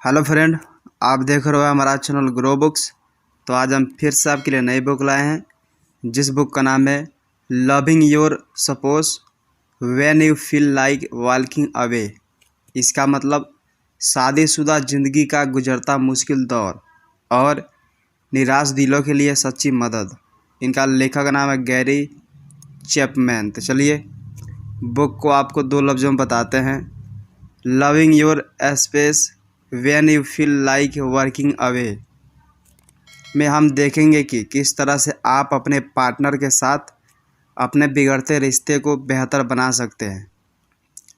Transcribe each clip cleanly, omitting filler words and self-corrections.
Hello friend, आप देख रहे हो हमारा चैनल ग्रो बुक्स। तो आज हम फिर से आपके लिए नई बुक लाए हैं, जिस बुक का नाम है loving your suppose when you feel like walking away. इसका मतलब शादीशुदा ज़िंदगी का गुजरता मुश्किल दौर और निराश दिलों के लिए सच्ची मदद। इनका लेखक का नाम है गैरी चैपमैन। तो चलिए बुक को आपको दो लफ्ज़ों में बताते हैं। Loving your space when you feel like working away में हम देखेंगे कि किस तरह से आप अपने पार्टनर के साथ अपने बिगड़ते रिश्ते को बेहतर बना सकते हैं।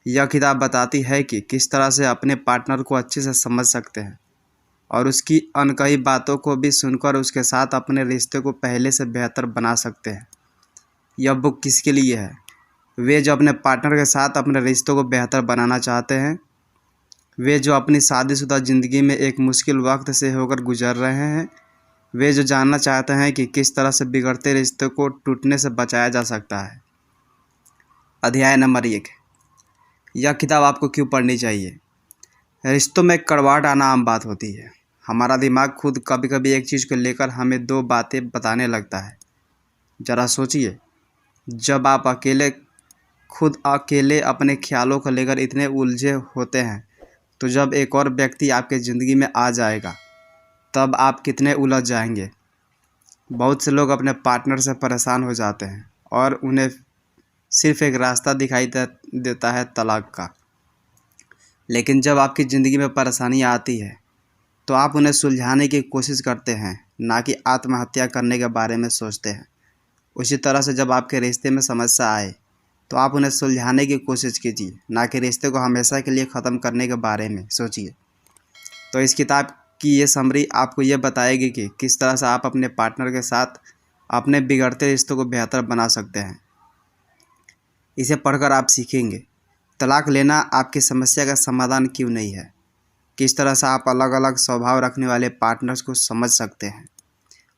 यह किताब बताती है कि किस तरह से अपने पार्टनर को अच्छे से समझ सकते हैं और उसकी अनकही बातों को भी सुनकर उसके साथ अपने रिश्ते को पहले से बेहतर बना सकते हैं। यह बुक किसके लिए है? वे जो अपने पार्टनर के साथ अपने रिश्तों को बेहतर बनाना चाहते हैं, वे जो अपनी शादीशुदा ज़िंदगी में एक मुश्किल वक्त से होकर गुजर रहे हैं, वे जो जानना चाहते हैं कि किस तरह से बिगड़ते रिश्ते को टूटने से बचाया जा सकता है। अध्याय नंबर 1। यह किताब आपको क्यों पढ़नी चाहिए? रिश्तों में कड़वाहट आना आम बात होती है। हमारा दिमाग खुद कभी कभी एक चीज़ को लेकर हमें दो बातें बताने लगता है। ज़रा सोचिए, जब आप खुद अकेले अपने ख्यालों को लेकर इतने उलझे होते हैं, तो जब एक और व्यक्ति आपके ज़िंदगी में आ जाएगा तब आप कितने उलझ जाएंगे। बहुत से लोग अपने पार्टनर से परेशान हो जाते हैं और उन्हें सिर्फ एक रास्ता दिखाई देता है, तलाक का। लेकिन जब आपकी ज़िंदगी में परेशानी आती है तो आप उन्हें सुलझाने की कोशिश करते हैं, ना कि आत्महत्या करने के बारे में सोचते हैं। उसी तरह से जब आपके रिश्ते में समस्या आए तो आप उन्हें सुलझाने की कोशिश कीजिए, ना कि रिश्ते को हमेशा के लिए ख़त्म करने के बारे में सोचिए। तो इस किताब की ये समरी आपको ये बताएगी कि किस तरह से आप अपने पार्टनर के साथ अपने बिगड़ते रिश्तों को बेहतर बना सकते हैं। इसे पढ़कर आप सीखेंगे तलाक लेना आपकी समस्या का समाधान क्यों नहीं है, किस तरह से आप अलग अलग स्वभाव रखने वाले पार्टनर्स को समझ सकते हैं,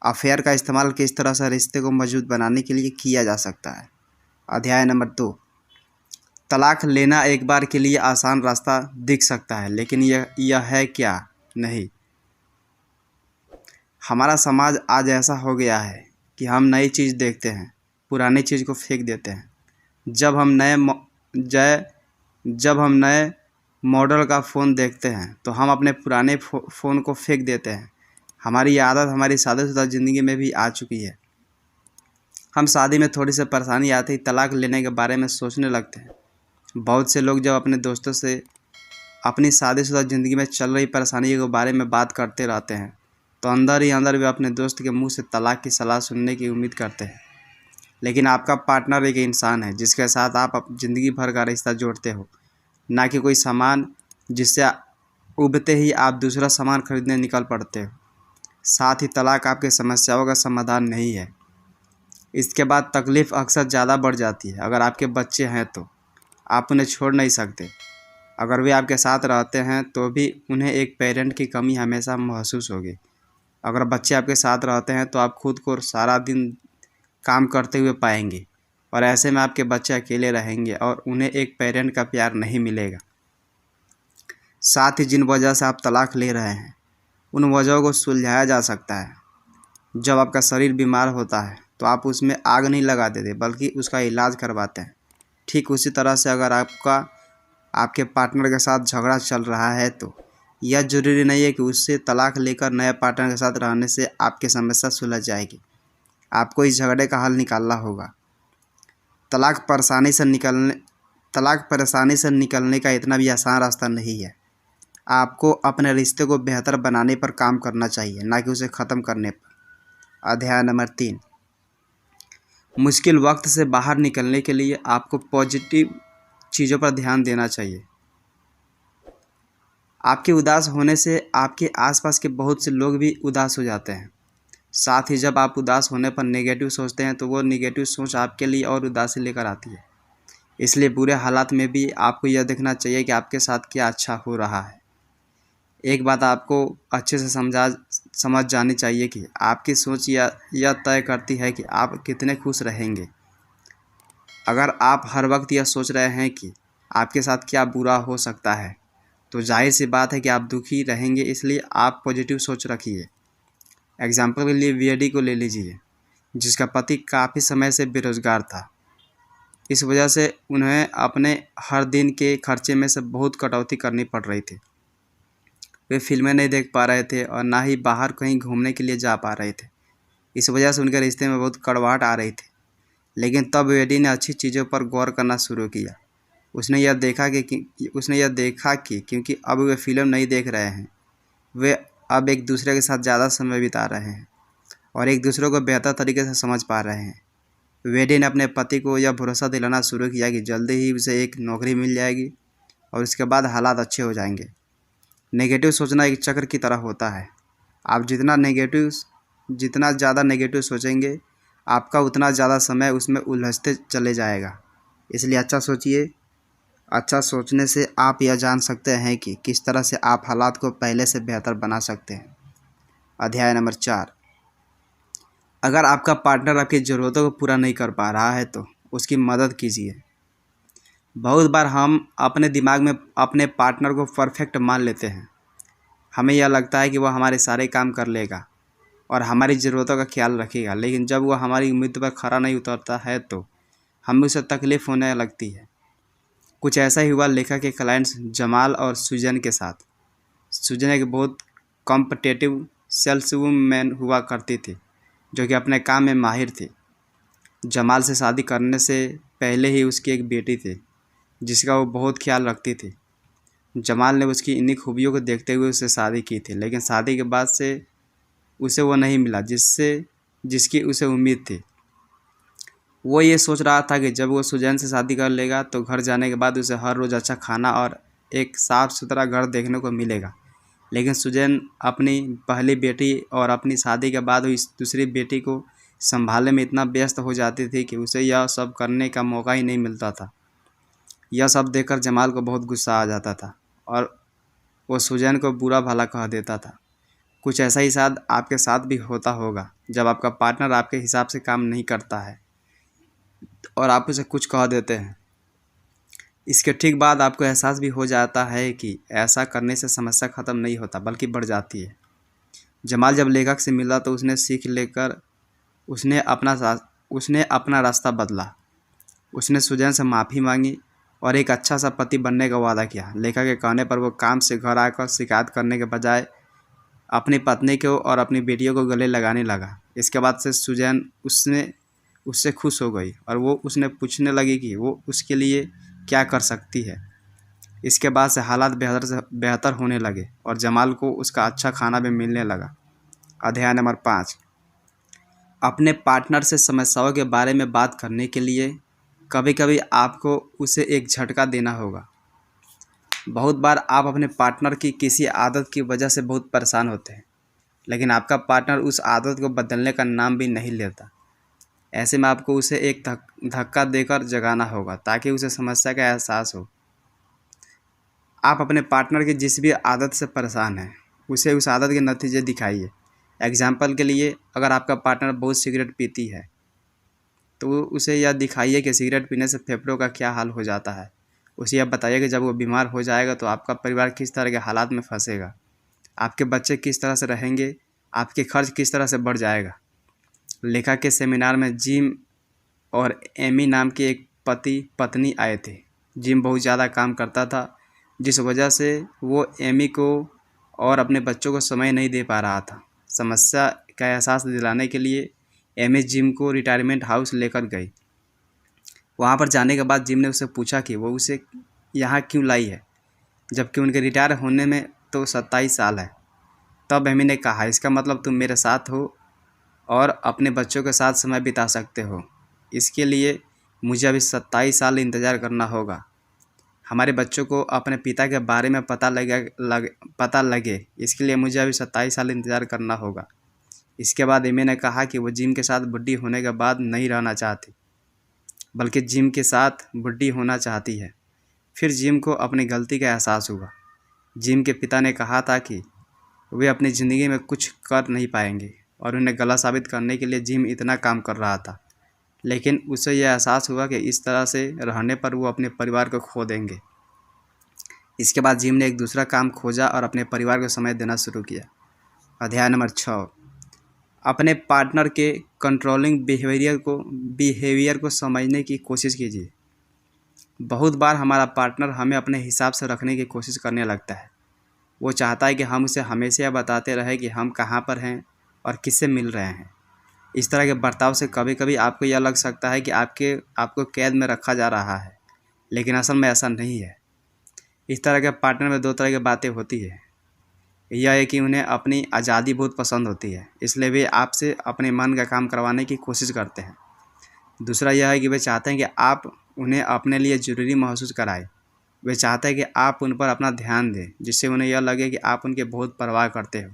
अफेयर का इस्तेमाल किस तरह से रिश्ते को मजबूत बनाने के लिए किया जा सकता है। अध्याय नंबर 2। तलाक लेना एक बार के लिए आसान रास्ता दिख सकता है, लेकिन यह है क्या? नहीं। हमारा समाज आज ऐसा हो गया है कि हम नई चीज़ देखते हैं, पुरानी चीज़ को फेंक देते हैं। जब हम नए मॉडल का फ़ोन देखते हैं तो हम अपने पुराने फ़ोन को फेंक देते हैं। हमारी ये आदत हमारी शादीशुदा ज़िंदगी में भी आ चुकी है। हम शादी में थोड़ी सी परेशानी आती ही तलाक लेने के बारे में सोचने लगते हैं। बहुत से लोग जब अपने दोस्तों से अपनी शादीशुदा ज़िंदगी में चल रही परेशानियों के बारे में बात करते रहते हैं, तो अंदर ही अंदर वे अपने दोस्त के मुंह से तलाक की सलाह सुनने की उम्मीद करते हैं। लेकिन आपका पार्टनर एक इंसान है जिसके साथ आप ज़िंदगी भर का रिश्ता जोड़ते हो, ना कि कोई सामान जिससे उबते ही आप दूसरा सामान खरीदने निकल पड़ते हो। साथ ही तलाक आपकी समस्याओं का समाधान नहीं है। इसके बाद तकलीफ़ अक्सर ज़्यादा बढ़ जाती है। अगर आपके बच्चे हैं तो आप उन्हें छोड़ नहीं सकते। अगर वे आपके साथ रहते हैं तो भी उन्हें एक पेरेंट की कमी हमेशा महसूस होगी। अगर बच्चे आपके साथ रहते हैं तो आप खुद को सारा दिन काम करते हुए पाएंगे और ऐसे में आपके बच्चे अकेले रहेंगे और उन्हें एक पेरेंट का प्यार नहीं मिलेगा। साथ ही जिन वजह से आप तलाक ले रहे हैं उन वजहों को सुलझाया जा सकता है। जब आपका शरीर बीमार होता है तो आप उसमें आग नहीं लगा देते, बल्कि उसका इलाज करवाते हैं। ठीक उसी तरह से अगर आपके पार्टनर के साथ झगड़ा चल रहा है तो यह ज़रूरी नहीं है कि उससे तलाक लेकर नए पार्टनर के साथ रहने से आपकी समस्या सुलझ जाएगी। आपको इस झगड़े का हल निकालना होगा। तलाक परेशानी से निकलने का इतना भी आसान रास्ता नहीं है। आपको अपने रिश्ते को बेहतर बनाने पर काम करना चाहिए, ना कि उसे ख़त्म करने पर। अध्याय नंबर 3। मुश्किल वक्त से बाहर निकलने के लिए आपको पॉजिटिव चीज़ों पर ध्यान देना चाहिए। आपके उदास होने से आपके आसपास के बहुत से लोग भी उदास हो जाते हैं। साथ ही जब आप उदास होने पर नेगेटिव सोचते हैं तो वो नेगेटिव सोच आपके लिए और उदासी लेकर आती है। इसलिए बुरे हालात में भी आपको यह देखना चाहिए कि आपके साथ क्या अच्छा हो रहा है। एक बात आपको अच्छे से समझ जानी चाहिए कि आपकी सोच यह तय करती है कि आप कितने खुश रहेंगे। अगर आप हर वक्त यह सोच रहे हैं कि आपके साथ क्या बुरा हो सकता है, तो जाहिर सी बात है कि आप दुखी रहेंगे, इसलिए आप पॉजिटिव सोच रखिए। एग्जाम्पल के लिए वीडी को ले लीजिए, जिसका पति काफ़ी समय से बेरोजगार था। इस वजह से उन्हें अपने हर दिन के खर्चे में से बहुत कटौती करनी पड़ रही थी। वे फिल्में नहीं देख पा रहे थे और ना ही बाहर कहीं घूमने के लिए जा पा रहे थे। इस वजह से उनके रिश्ते में बहुत कड़वाहट आ रही थी। लेकिन तब वेडी ने अच्छी चीज़ों पर गौर करना शुरू किया। उसने यह देखा कि क्योंकि अब वे फिल्म नहीं देख रहे हैं, वे अब एक दूसरे के साथ ज़्यादा समय बिता रहे हैं और एक दूसरे को बेहतर तरीके से समझ पा रहे हैं। वेडी ने अपने पति को यह भरोसा दिलाना शुरू किया कि जल्दी ही उसे एक नौकरी मिल जाएगी और उसके बाद हालात अच्छे हो जाएंगे। नेगेटिव सोचना एक चक्र की तरह होता है। आप जितना ज़्यादा नेगेटिव सोचेंगे, आपका उतना ज़्यादा समय उसमें उलझते चले जाएगा। इसलिए अच्छा सोचिए। अच्छा सोचने से आप यह जान सकते हैं कि किस तरह से आप हालात को पहले से बेहतर बना सकते हैं। अध्याय नंबर 4। अगर आपका पार्टनर आपकी ज़रूरतों को पूरा नहीं कर पा रहा है तो उसकी मदद कीजिए। बहुत बार हम अपने दिमाग में अपने पार्टनर को परफेक्ट मान लेते हैं। हमें यह लगता है कि वह हमारे सारे काम कर लेगा और हमारी ज़रूरतों का ख्याल रखेगा, लेकिन जब वह हमारी उम्मीद पर खरा नहीं उतरता है तो हमें उसे तकलीफ़ होने लगती है। कुछ ऐसा ही हुआ लेखक के क्लाइंट्स जमाल और सुजन के साथ। सुजन एक बहुत कॉम्पिटिटिव सेल्सवुमन हुआ करती थी, जो कि अपने काम में माहिर थी। जमाल से शादी करने से पहले ही उसकी एक बेटी थी, जिसका वो बहुत ख्याल रखती थी। जमाल ने उसकी इन्हीं खूबियों को देखते हुए उससे शादी की थी, लेकिन शादी के बाद से उसे वो नहीं मिला जिसकी उसे उम्मीद थी। वो ये सोच रहा था कि जब वो सुजैन से शादी कर लेगा तो घर जाने के बाद उसे हर रोज़ अच्छा खाना और एक साफ़ सुथरा घर देखने को मिलेगा। लेकिन सुजैन अपनी पहली बेटी और अपनी शादी के बाद हुई दूसरी बेटी को संभालने में इतना व्यस्त हो जाती थी कि उसे यह सब करने का मौका ही नहीं मिलता था। यह सब देखकर जमाल को बहुत गुस्सा आ जाता था और वो सुजैन को बुरा भला कह देता था। कुछ ऐसा ही शायद आपके साथ भी होता होगा, जब आपका पार्टनर आपके हिसाब से काम नहीं करता है और आप उसे कुछ कह देते हैं। इसके ठीक बाद आपको एहसास भी हो जाता है कि ऐसा करने से समस्या ख़त्म नहीं होता बल्कि बढ़ जाती है। जमाल जब लेखक से मिला तो उसने सीख लेकर उसने अपना रास्ता बदला। उसने सुजैन से माफ़ी मांगी और एक अच्छा सा पति बनने का वादा किया। लेखक के कहने पर वो काम से घर आकर शिकायत करने के बजाय अपनी पत्नी को और अपनी बेटियों को गले लगाने लगा। इसके बाद से सुजैन उससे खुश हो गई और वो उसने पूछने लगी कि वो उसके लिए क्या कर सकती है। इसके बाद से हालात बेहतर होने लगे और जमाल को उसका अच्छा खाना भी मिलने लगा। अध्याय नंबर 5। अपने पार्टनर से समस्याओं के बारे में बात करने के लिए कभी कभी आपको उसे एक झटका देना होगा। बहुत बार आप अपने पार्टनर की किसी आदत की वजह से बहुत परेशान होते हैं, लेकिन आपका पार्टनर उस आदत को बदलने का नाम भी नहीं लेता। ऐसे में आपको उसे एक धक्का देकर जगाना होगा ताकि उसे समस्या का एहसास हो। आप अपने पार्टनर की जिस भी आदत से परेशान हैं, उसे उस आदत के नतीजे दिखाइए। एग्जाम्पल के लिए, अगर आपका पार्टनर बहुत सिगरेट पीती है तो उसे यह दिखाइए कि सिगरेट पीने से फेफड़ों का क्या हाल हो जाता है। उसे यह बताइए कि जब वो बीमार हो जाएगा तो आपका परिवार किस तरह के हालात में फंसेगा, आपके बच्चे किस तरह से रहेंगे, आपके खर्च किस तरह से बढ़ जाएगा। लेखक के सेमिनार में जिम और एमी नाम के एक पति पत्नी आए थे। जिम बहुत ज़्यादा काम करता था, जिस वजह से वो एमी को और अपने बच्चों को समय नहीं दे पा रहा था। समस्या का एहसास दिलाने के लिए एमी जिम को रिटायरमेंट हाउस लेकर गई। वहाँ पर जाने के बाद जिम ने उससे पूछा कि वो उसे यहाँ क्यों लाई है, जबकि उनके रिटायर होने में तो 27 साल है। तब एमी ने कहा, इसका मतलब तुम मेरे साथ हो और अपने बच्चों के साथ समय बिता सकते हो। इसके लिए मुझे अभी 27 साल इंतज़ार करना होगा। हमारे बच्चों को अपने पिता के बारे में पता लगे, इसके लिए मुझे अभी 27 साल इंतज़ार करना होगा। इसके बाद एमी ने कहा कि वो जिम के साथ बुढ़ी होने के बाद नहीं रहना चाहती, बल्कि जिम के साथ बुढ़ी होना चाहती है। फिर जिम को अपनी गलती का एहसास हुआ। जिम के पिता ने कहा था कि वे अपनी ज़िंदगी में कुछ कर नहीं पाएंगे और उन्हें गलत साबित करने के लिए जिम इतना काम कर रहा था। लेकिन उसे यह एहसास हुआ कि इस तरह से रहने पर वो अपने परिवार को खो देंगे। इसके बाद जिम ने एक दूसरा काम खोजा और अपने परिवार को समय देना शुरू किया। अध्याय नंबर 6, अपने पार्टनर के कंट्रोलिंग बिहेवियर को समझने की कोशिश कीजिए। बहुत बार हमारा पार्टनर हमें अपने हिसाब से रखने की कोशिश करने लगता है। वो चाहता है कि हम उसे हमेशा बताते रहें कि हम कहाँ पर हैं और किससे मिल रहे हैं। इस तरह के बर्ताव से कभी कभी आपको यह लग सकता है कि आपको कैद में रखा जा रहा है, लेकिन असल में ऐसा नहीं है। इस तरह के पार्टनर में दो तरह की बातें होती है। यह है कि उन्हें अपनी आज़ादी बहुत पसंद होती है, इसलिए वे आपसे अपने मन का काम करवाने की कोशिश करते हैं। दूसरा यह है कि वे चाहते हैं कि आप उन्हें अपने लिए ज़रूरी महसूस कराएं। वे चाहते हैं कि आप उन पर अपना ध्यान दें, जिससे उन्हें यह लगे कि आप उनके बहुत परवाह करते हो।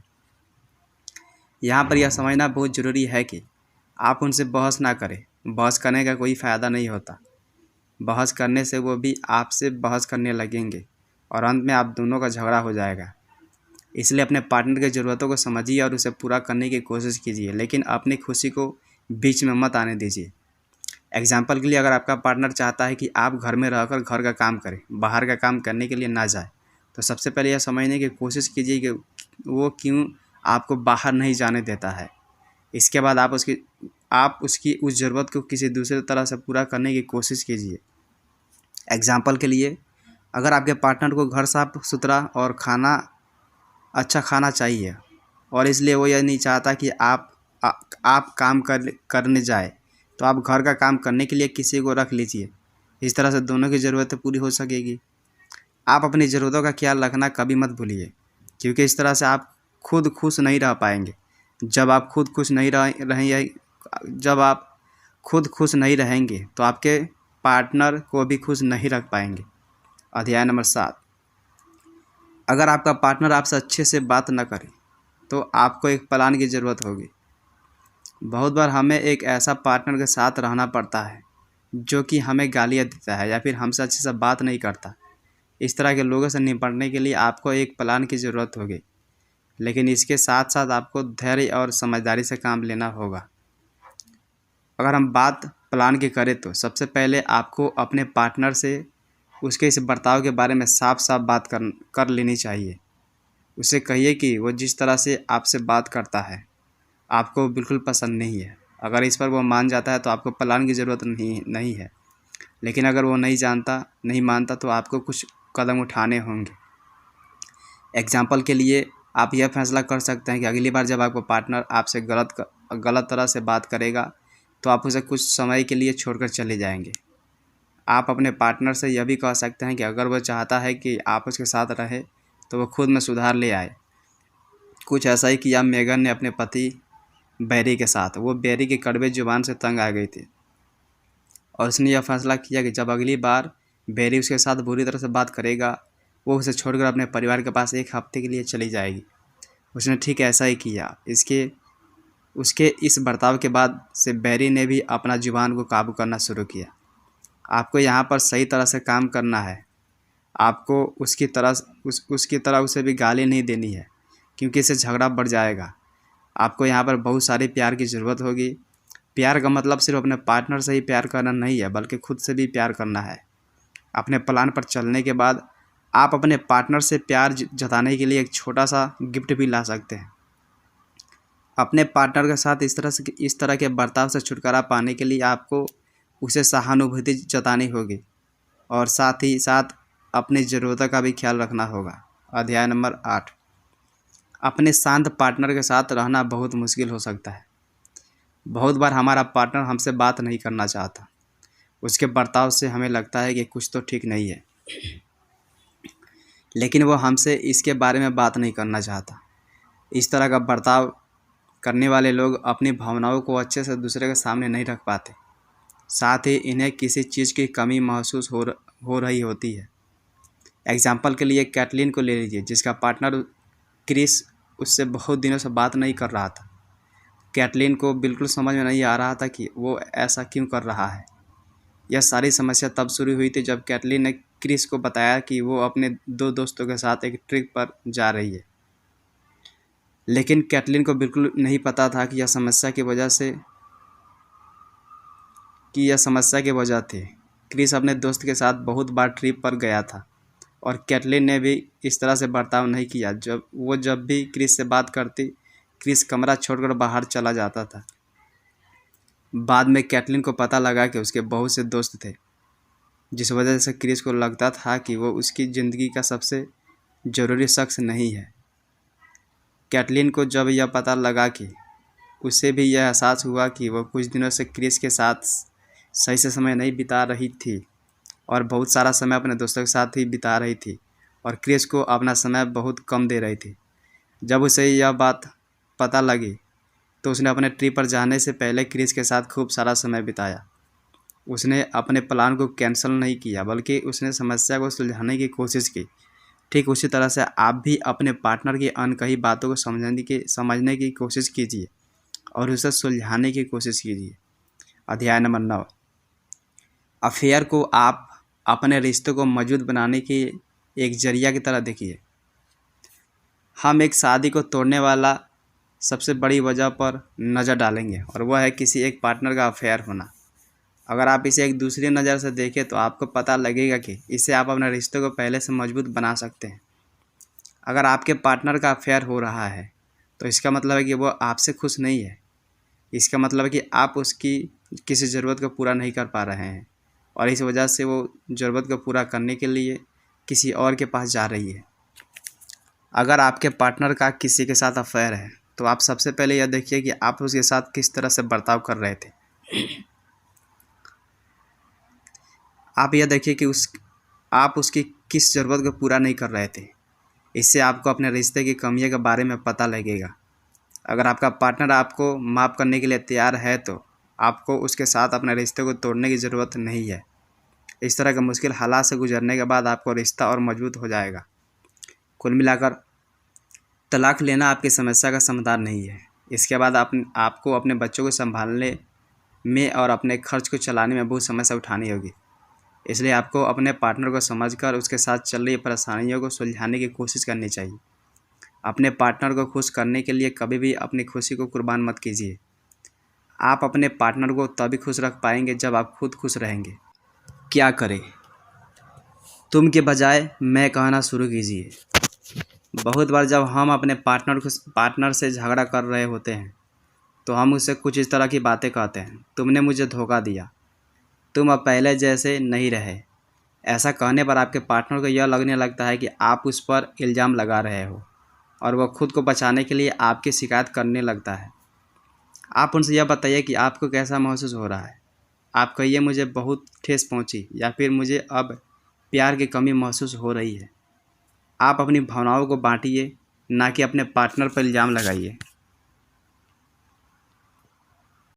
यहाँ पर यह समझना बहुत ज़रूरी है कि आप उनसे बहस ना करें। बहस करने का कोई फ़ायदा नहीं होता। बहस करने से वो भी आपसे बहस करने लगेंगे और अंत में आप दोनों का झगड़ा हो जाएगा। इसलिए अपने पार्टनर की ज़रूरतों को समझिए और उसे पूरा करने की कोशिश कीजिए, लेकिन अपनी खुशी को बीच में मत आने दीजिए। एग्जाम्पल के लिए, अगर आपका पार्टनर चाहता है कि आप घर में रहकर घर का काम करें, बाहर का काम करने के लिए ना जाए, तो सबसे पहले यह समझने की कोशिश कीजिए कि वो क्यों आपको बाहर नहीं जाने देता है। इसके बाद आप उसकी उस ज़रूरत को किसी दूसरे तरह से पूरा करने की कोशिश कीजिए। एग्जाम्पल के लिए, अगर आपके पार्टनर को घर साफ सुथरा और अच्छा खाना चाहिए और इसलिए वो यह नहीं चाहता कि आप काम करने जाए, तो आप घर का काम करने के लिए किसी को रख लीजिए। इस तरह से दोनों की ज़रूरतें पूरी हो सकेगी। आप अपनी ज़रूरतों का ख्याल रखना कभी मत भूलिए, क्योंकि इस तरह से आप खुद खुश नहीं रह पाएंगे। जब आप खुद खुश नहीं रहेंगे तो आपके पार्टनर को भी खुश नहीं रख पाएंगे। अध्याय नंबर 7, अगर आपका पार्टनर आपसे अच्छे से बात न करे तो आपको एक प्लान की ज़रूरत होगी। बहुत बार हमें एक ऐसा पार्टनर के साथ रहना पड़ता है जो कि हमें गालियाँ देता है या फिर हमसे अच्छे से बात नहीं करता। इस तरह के लोगों से निपटने के लिए आपको एक प्लान की ज़रूरत होगी, लेकिन इसके साथ साथ आपको धैर्य और समझदारी से काम लेना होगा। अगर हम बात प्लान की करें तो सबसे पहले आपको अपने पार्टनर से उसके इस बर्ताव के बारे में साफ साफ बात कर लेनी चाहिए। उसे कहिए कि वो जिस तरह से आपसे बात करता है आपको बिल्कुल पसंद नहीं है। अगर इस पर वो मान जाता है तो आपको प्लान की ज़रूरत नहीं है, लेकिन अगर वो नहीं मानता तो आपको कुछ कदम उठाने होंगे। एग्जाम्पल के लिए, आप यह फैसला कर सकते हैं कि अगली बार जब आपको पार्टनर आपसे गलत तरह से बात करेगा तो आप उसे कुछ समय के लिए छोड़कर चले जाएंगे। आप अपने पार्टनर से यह भी कह सकते हैं कि अगर वह चाहता है कि आप उसके साथ रहें तो वह खुद में सुधार ले आए। कुछ ऐसा ही किया मेगन ने अपने पति बैरी के साथ। वो बैरी की कड़वे जुबान से तंग आ गई थी और उसने यह फैसला किया कि जब अगली बार बैरी उसके साथ बुरी तरह से बात करेगा वो उसे छोड़कर अपने परिवार के पास एक हफ्ते के लिए चली जाएगी। उसने ठीक ऐसा ही किया। उसके इस बर्ताव के बाद से बैरी ने भी अपना जुबान को काबू करना शुरू किया। आपको यहाँ पर सही तरह से काम करना है। आपको उसकी तरह उसे भी गाली नहीं देनी है, क्योंकि इससे झगड़ा बढ़ जाएगा। आपको यहाँ पर बहुत सारे प्यार की ज़रूरत होगी। प्यार का मतलब सिर्फ अपने पार्टनर से ही प्यार करना नहीं है, बल्कि खुद से भी प्यार करना है। अपने प्लान पर चलने के बाद आप अपने पार्टनर से प्यार जताने के लिए एक छोटा सा गिफ्ट भी ला सकते हैं। अपने पार्टनर के साथ इस तरह के बर्ताव से छुटकारा पाने के लिए आपको उसे सहानुभूति जतानी होगी और साथ ही साथ अपनी ज़रूरतों का भी ख्याल रखना होगा। अध्याय नंबर 8, अपने शांत पार्टनर के साथ रहना बहुत मुश्किल हो सकता है। बहुत बार हमारा पार्टनर हमसे बात नहीं करना चाहता। उसके बर्ताव से हमें लगता है कि कुछ तो ठीक नहीं है, लेकिन वो हमसे इसके बारे में बात नहीं करना चाहता। इस तरह का बर्ताव करने वाले लोग अपनी भावनाओं को अच्छे से दूसरे के सामने नहीं रख पाते। साथ ही इन्हें किसी चीज़ की कमी महसूस हो रही होती है। एग्जाम्पल के लिए कैटलीन को ले लीजिए, जिसका पार्टनर क्रिस उससे बहुत दिनों से बात नहीं कर रहा था। कैटलीन को बिल्कुल समझ में नहीं आ रहा था कि वो ऐसा क्यों कर रहा है। यह सारी समस्या तब शुरू हुई थी जब कैटलीन ने क्रिस को बताया कि वो अपने 2 दोस्तों के साथ एक ट्रिप पर जा रही है। लेकिन कैटलीन को बिल्कुल नहीं पता था कि यह समस्या की वजह थी। क्रिस अपने दोस्त के साथ बहुत बार ट्रिप पर गया था और कैटलीन ने भी इस तरह से बर्ताव नहीं किया। जब भी क्रिस से बात करती, क्रिस कमरा छोड़कर बाहर चला जाता था। बाद में कैटलीन को पता लगा कि उसके बहुत से दोस्त थे, जिस वजह से क्रिस को लगता था कि वो उसकी ज़िंदगी का सबसे ज़रूरी शख्स नहीं है। कैटलीन को जब यह पता लगा कि उसे भी यह एहसास हुआ कि वह कुछ दिनों से क्रिस के साथ सही से समय नहीं बिता रही थी और बहुत सारा समय अपने दोस्तों के साथ ही बिता रही थी और क्रिस को अपना समय बहुत कम दे रही थी। जब उसे यह बात पता लगी तो उसने अपने ट्रिप पर जाने से पहले क्रिस के साथ खूब सारा समय बिताया। उसने अपने प्लान को कैंसिल नहीं किया, बल्कि उसने समस्या को सुलझाने की कोशिश की। ठीक उसी तरह से आप भी अपने पार्टनर की अनकही बातों को समझने की कोशिश कीजिए और उसे सुलझाने की कोशिश कीजिए। अध्याय नंबर 9। अफेयर को आप अपने रिश्ते को मजबूत बनाने की एक जरिया की तरह देखिए। हम एक शादी को तोड़ने वाला सबसे बड़ी वजह पर नज़र डालेंगे और वह है किसी एक पार्टनर का अफेयर होना। अगर आप इसे एक दूसरी नज़र से देखें तो आपको पता लगेगा कि इससे आप अपने रिश्ते को पहले से मजबूत बना सकते हैं। अगर आपके पार्टनर का अफेयर हो रहा है तो इसका मतलब है कि वो आपसे खुश नहीं है। इसका मतलब है कि आप उसकी किसी ज़रूरत को पूरा नहीं कर पा रहे हैं और इस वजह से वो ज़रूरत को पूरा करने के लिए किसी और के पास जा रही है। अगर आपके पार्टनर का किसी के साथ अफेयर है तो आप सबसे पहले यह देखिए कि आप उसके साथ किस तरह से बर्ताव कर रहे थे। आप यह देखिए कि आप उसकी किस ज़रूरत को पूरा नहीं कर रहे थे। इससे आपको अपने रिश्ते की कमियों के बारे में पता लगेगा। अगर आपका पार्टनर आपको माफ़ करने के लिए तैयार है तो आपको उसके साथ अपने रिश्ते को तोड़ने की ज़रूरत नहीं है। इस तरह के मुश्किल हालात से गुजरने के बाद आपको रिश्ता और मजबूत हो जाएगा। कुल मिलाकर तलाक लेना आपकी समस्या का समाधान नहीं है। इसके बाद आपको अपने बच्चों को संभालने में और अपने खर्च को चलाने में बहुत समस्या उठानी होगी। इसलिए आपको अपने पार्टनर को समझकर उसके साथ चल रही परेशानियों को सुलझाने की कोशिश करनी चाहिए। अपने पार्टनर को खुश करने के लिए कभी भी अपनी खुशी को कुर्बान मत कीजिए। आप अपने पार्टनर को तभी खुश रख पाएंगे जब आप खुद खुश रहेंगे। क्या करें? तुम के बजाय मैं कहना शुरू कीजिए। बहुत बार जब हम अपने पार्टनर से झगड़ा कर रहे होते हैं तो हम उससे कुछ इस तरह की बातें कहते हैं। तुमने मुझे धोखा दिया, तुम अब पहले जैसे नहीं रहे। ऐसा कहने पर आपके पार्टनर को यह लगने लगता है कि आप उस पर इल्ज़ाम लगा रहे हो और वह खुद को बचाने के लिए आपकी शिकायत करने लगता है। आप उनसे यह बताइए कि आपको कैसा महसूस हो रहा है। आप कहिए मुझे बहुत ठेस पहुंची या फिर मुझे अब प्यार की कमी महसूस हो रही है। आप अपनी भावनाओं को बांटिए, ना कि अपने पार्टनर पर इल्ज़ाम लगाइए।